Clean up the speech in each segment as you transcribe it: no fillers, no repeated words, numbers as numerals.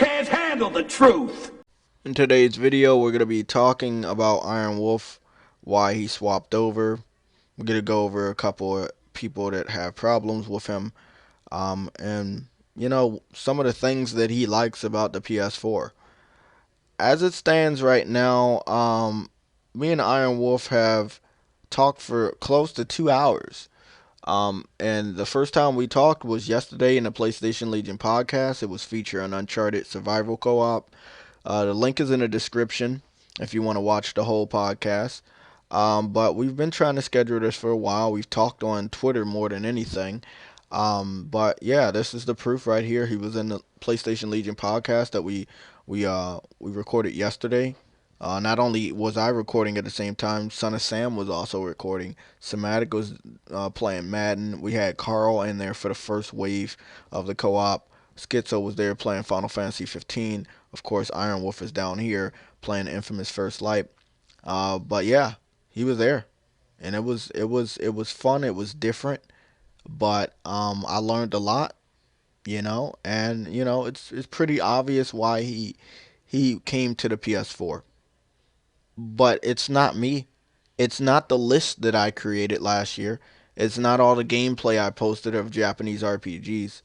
can't handle the truth. In today's video, we're going to be talking about Iron Wolf, why he swapped over. We're going to go over a couple of people that have problems with him, and some of the things that he likes about the PS4. As it stands right now, me and Iron Wolf have talked for close to 2 hours. And the first time we talked was yesterday in the PlayStation Legion podcast. It was featuring Uncharted Survival Co-op. The link is in the description if you want to watch the whole podcast. But we've been trying to schedule this for a while. We've talked on Twitter more than anything. But yeah, this is the proof right here. He was in the PlayStation Legion podcast that we recorded yesterday. Not only was I recording at the same time, Son of Sam was also recording. Somatic was playing Madden. We had Carl in there for the first wave of the co-op. Schizo was there playing Final Fantasy 15. Of course, Iron Wolf is down here playing Infamous First Light. But yeah, he was there, and it was fun. It was different, but I learned a lot, and it's pretty obvious why he came to the PS4. But it's not me. It's not the list that I created last year. It's not all the gameplay I posted of Japanese RPGs.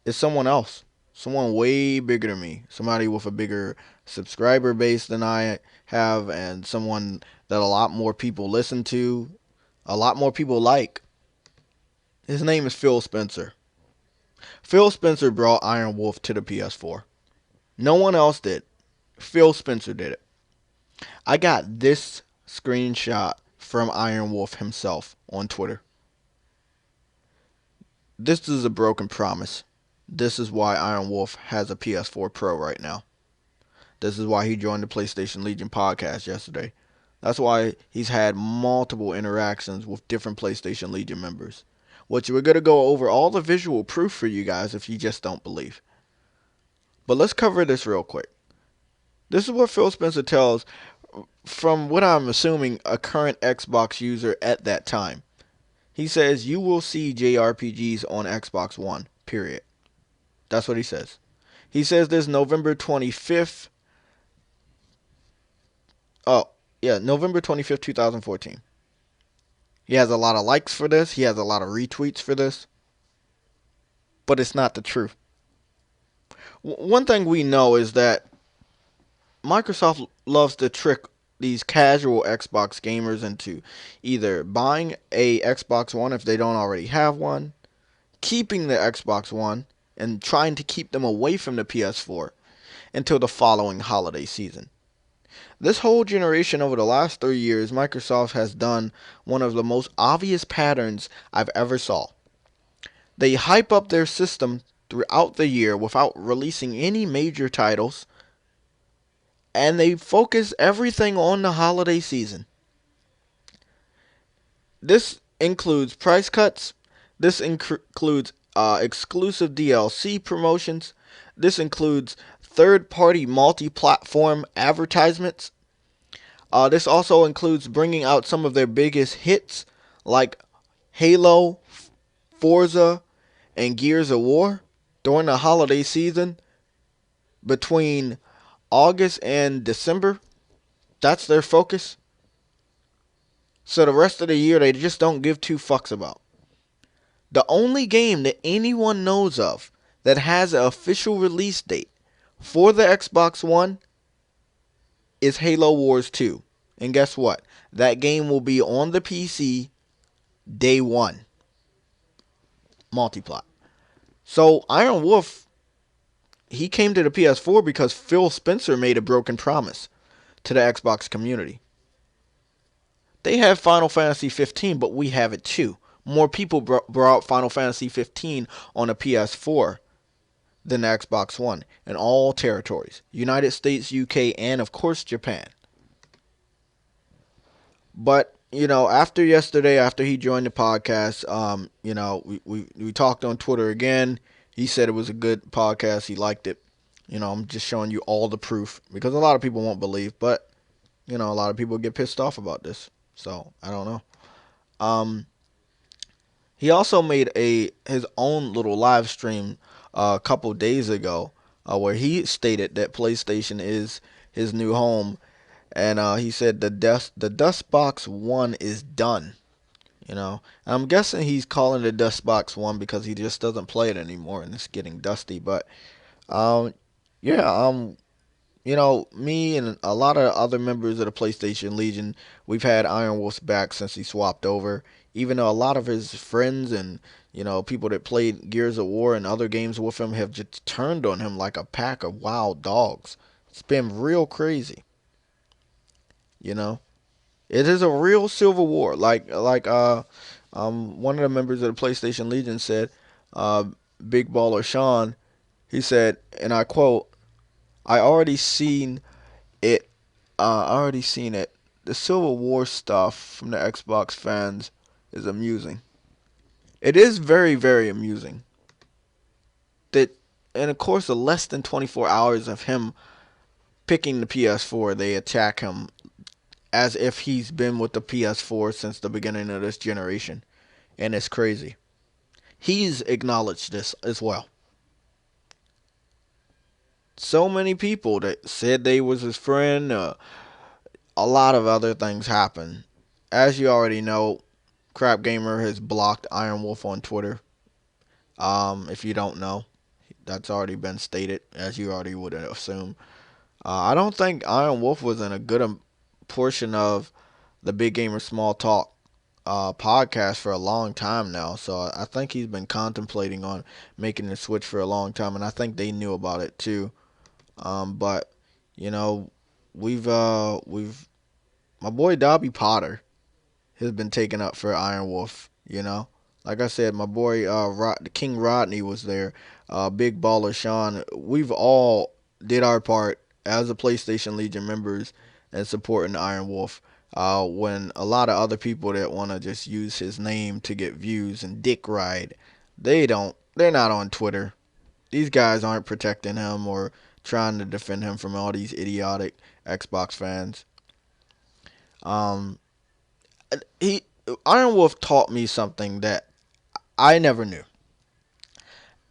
It's someone else. Someone way bigger than me. Somebody with a bigger subscriber base than I have, and someone that a lot more people listen to, a lot more people like. His name is Phil Spencer. Phil Spencer brought Iron Wolf to the PS4. No one else did. Phil Spencer did it. I got this screenshot from Iron Wolf himself on Twitter. This is a broken promise. This is why Iron Wolf has a PS4 Pro right now. This is why he joined the PlayStation Legion podcast yesterday. That's why he's had multiple interactions with different PlayStation Legion members. Which we're going to go over all the visual proof for you guys if you just don't believe. But let's cover this real quick. This is what Phil Spencer tells, from what I'm assuming, a current Xbox user at that time. He says, you will see JRPGs on Xbox One, period. That's what he says. He says this November 25th. Oh, yeah, November 25th, 2014. He has a lot of likes for this. He has a lot of retweets for this. But it's not the truth. One thing we know is that Microsoft loves to trick these casual Xbox gamers into either buying a Xbox One if they don't already have one, keeping the Xbox One, and trying to keep them away from the PS4 until the following holiday season. This whole generation over the last 3 years, Microsoft has done one of the most obvious patterns I've ever saw. They hype up their system throughout the year without releasing any major titles, and they focus everything on the holiday season. This includes price cuts. This includes exclusive DLC promotions. This includes third-party multi-platform advertisements. This also includes bringing out some of their biggest hits like Halo, Forza, and Gears of War during the holiday season between August and December. That's their focus. So the rest of the year, they just don't give two fucks about. The only game that anyone knows of that has an official release date for the Xbox One is Halo Wars 2. And guess what? That game will be on the PC day one. Multiplot. So Iron Wolf, he came to the PS4 because Phil Spencer made a broken promise to the Xbox community. They have Final Fantasy 15, but we have it too. More people brought Final Fantasy 15 on a PS4 than the Xbox One in all territories. United States, UK, and of course Japan. But, after yesterday, after he joined the podcast, we talked on Twitter again. He said it was a good podcast. He liked it. I'm just showing you all the proof because a lot of people won't believe, but, a lot of people get pissed off about this. So, I don't know. He also made his own little live stream a couple days ago where he stated that PlayStation is his new home, and he said the Dust Box One is done. And I'm guessing he's calling it Dust Box One because he just doesn't play it anymore and it's getting dusty. But um, yeah, me and a lot of other members of the PlayStation Legion, we've had Iron Wolf's back since he swapped over. Even though a lot of his friends and people that played Gears of War and other games with him have just turned on him like a pack of wild dogs. It's been real crazy. You know, it is a real civil war. One of the members of the PlayStation Legion said, uh, Big Baller Sean, he said, and I quote, "I already seen it. I already seen it. The Civil War stuff from the Xbox fans is amusing. It is very, very amusing. That in a course of less than 24 hours of him picking the PS4, they attack him as if he's been with the PS4 since the beginning of this generation, and it's crazy. He's acknowledged this as well. So many people that said they was his friend. A lot of other things happen. As you already know, Crap Gamer has blocked Iron Wolf on Twitter. If you don't know, that's already been stated, as you already would assume. I don't think Iron Wolf was in a good portion of the Big Gamer Small Talk podcast for a long time now. So I think he's been contemplating on making the switch for a long time, and I think they knew about it too. But you know, we've my boy Dobby Potter has been taken up for Iron Wolf. Like I said, my boy King Rodney was there. Big Baller Sean. We've all did our part as a PlayStation Legion members and supporting Iron Wolf. When a lot of other people that want to just use his name to get views and dick ride, they don't. They're not on Twitter. These guys aren't protecting him or trying to defend him from all these idiotic Xbox fans. Um, he Iron Wolf taught me something that I never knew.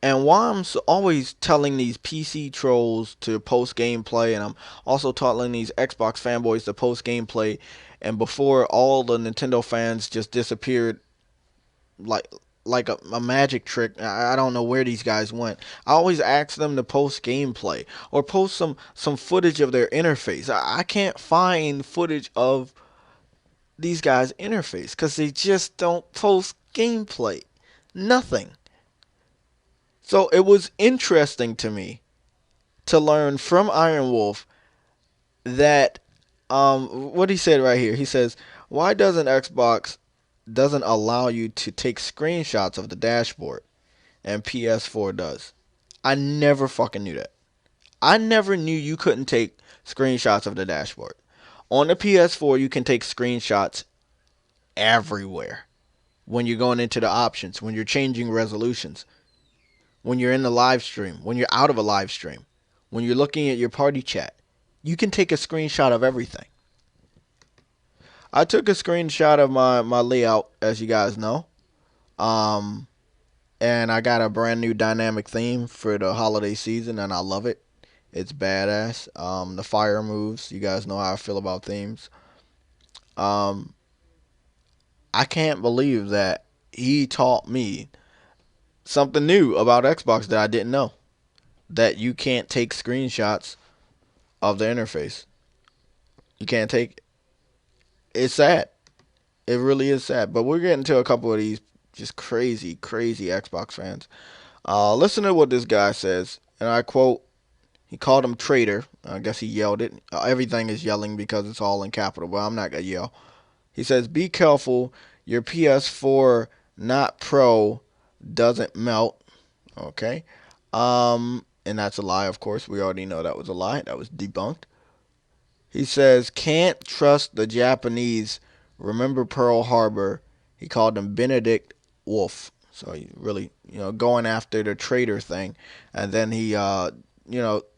And while I'm always telling these PC trolls to post gameplay, and I'm also telling these Xbox fanboys to post gameplay, and before all the Nintendo fans just disappeared like a magic trick, I don't know where these guys went. I always ask them to post gameplay or post some footage of their interface. I can't find footage of these guys' interface because they just don't post gameplay. Nothing. So it was interesting to me to learn from Iron Wolf that what he said right here. He says, "Why doesn't Xbox doesn't allow you to take screenshots of the dashboard and PS4 does?" I never fucking knew that. I never knew you couldn't take screenshots of the dashboard. On the PS4, you can take screenshots everywhere. When you're going into the options, when you're changing resolutions, when you're in the live stream, when you're out of a live stream, when you're looking at your party chat. You can take a screenshot of everything. I took a screenshot of my layout, as you guys know. Um, and I got a brand new dynamic theme for the holiday season, and I love it. It's badass. The fire moves. You guys know how I feel about themes. Um, I can't believe that he taught me something new about Xbox that I didn't know. That you can't take screenshots of the interface. You can't take. It's sad. It really is sad. But we're getting to a couple of these just crazy, crazy Xbox fans. Listen to what this guy says, and I quote. He called him traitor. I guess he yelled it. Everything is yelling because it's all in capital, but I'm not gonna yell. He says, "Be careful. Your PS4 not Pro doesn't melt." Okay. And that's a lie, of course. We already know that was a lie. That was debunked. He says, "Can't trust the Japanese. Remember Pearl Harbor." He called him Benedict Wolf. So he really, going after the traitor thing. And then he,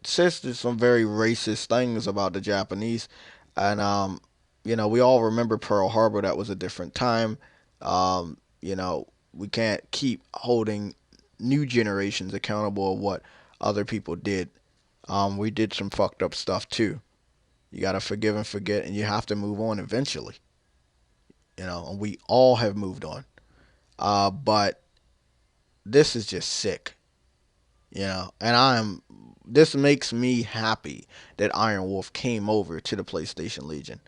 says some very racist things about the Japanese. And, we all remember Pearl Harbor. That was a different time. We can't keep holding new generations accountable of what other people did. We did some fucked up stuff too. You gotta forgive and forget, and you have to move on eventually. And we all have moved on. But this is just sick. And this makes me happy that Iron Wolf came over to the PlayStation Legion.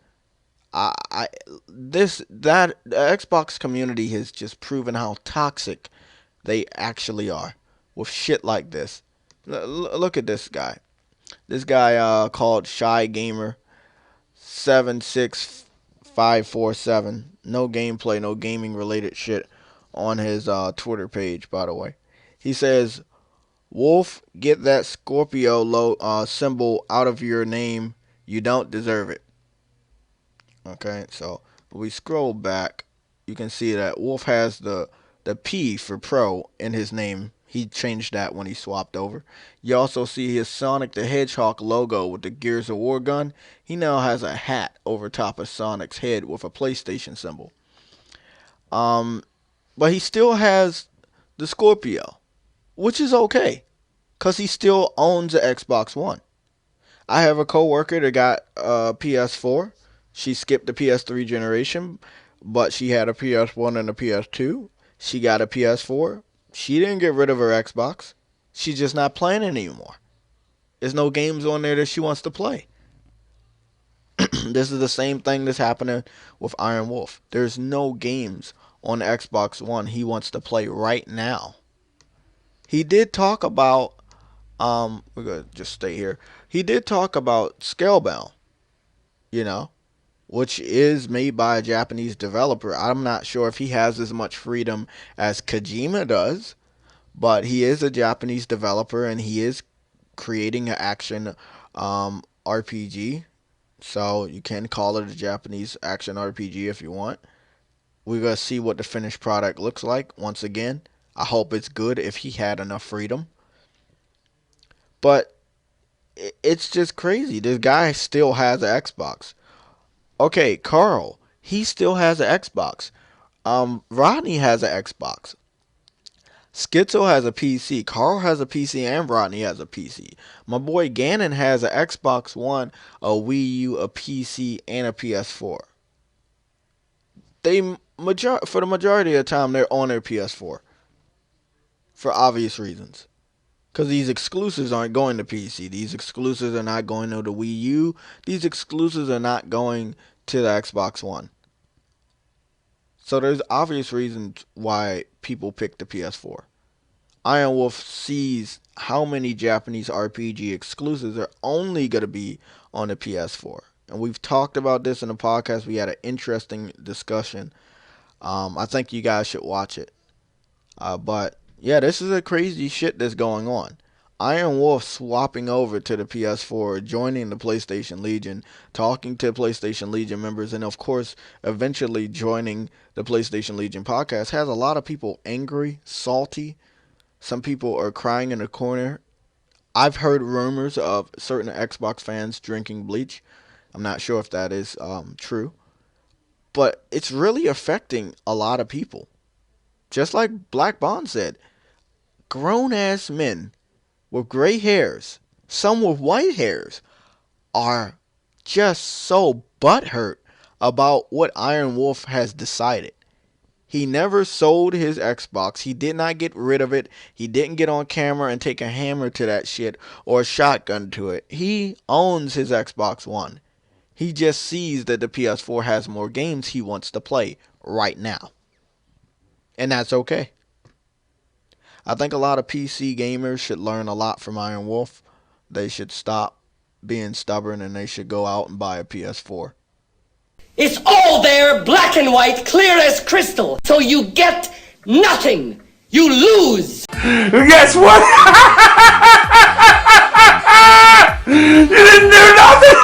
I this that the Xbox community has just proven how toxic they actually are with shit like this. Look at this guy. This guy called Shy Gamer 76547. No gameplay, no gaming related shit on his Twitter page, by the way. He says, "Wolf, get that Scorpio symbol out of your name. You don't deserve it." Okay, so we scroll back, you can see that Wolf has the P for Pro in his name. He changed that when he swapped over. You also see his Sonic the Hedgehog logo with the Gears of War gun. He now has a hat over top of Sonic's head with a PlayStation symbol. Um, but he still has the Scorpio, which is okay, cause he still owns the Xbox One. I have a coworker that got a PS4. She skipped the PS3 generation, but she had a PS1 and a PS2. She got a PS4. She didn't get rid of her Xbox. She's just not playing it anymore. There's no games on there that she wants to play. This is the same thing that's happening with Iron Wolf. There's no games on the Xbox One he wants to play right now. He did talk about we're gonna just stay here. He did talk about Scalebound, you know, which is made by a Japanese developer. I'm not sure if he has as much freedom as Kojima does, but he is a Japanese developer and he is creating an action RPG. So you can call it a Japanese action RPG if you want. We're going to see what the finished product looks like. Once again, I hope it's good if he had enough freedom. But it's just crazy. This guy still has an Xbox. Okay, Carl, he still has an Xbox. Rodney has an Xbox. Schizo has a PC. Carl has a PC, and Rodney has a PC. My boy Gannon has an Xbox One, a Wii U, a PC, and a PS4. For the majority of the time they're on their PS4 for obvious reasons. Because these exclusives aren't going to PC. These exclusives are not going to the Wii U. These exclusives are not going to the Xbox One. So there's obvious reasons why people pick the PS4. Iron Wolf sees how many Japanese RPG exclusives are only going to be on the PS4. And we've talked about this in the podcast. We had an interesting discussion. I think you guys should watch it. But yeah, this is a crazy shit that's going on. Iron Wolf swapping over to the PS4, joining the PlayStation Legion, talking to PlayStation Legion members, and of course, eventually joining the PlayStation Legion podcast has a lot of people angry, salty. Some people are crying in the corner. I've heard rumors of certain Xbox fans drinking bleach. I'm not sure if that is true. But it's really affecting a lot of people. Just like Black Bond said, grown ass men with gray hairs, some with white hairs, are just so butthurt about what Iron Wolf has decided. He never sold his Xbox. He did not get rid of it. He didn't get on camera and take a hammer to that shit or a shotgun to it. He owns his Xbox One. He just sees that the PS4 has more games he wants to play right now. And that's okay. I think a lot of PC gamers should learn a lot from Iron Wolf. They should stop being stubborn and they should go out and buy a PS4. It's all there, black and white, clear as crystal. So you get nothing. You lose. Guess what? You didn't do nothing!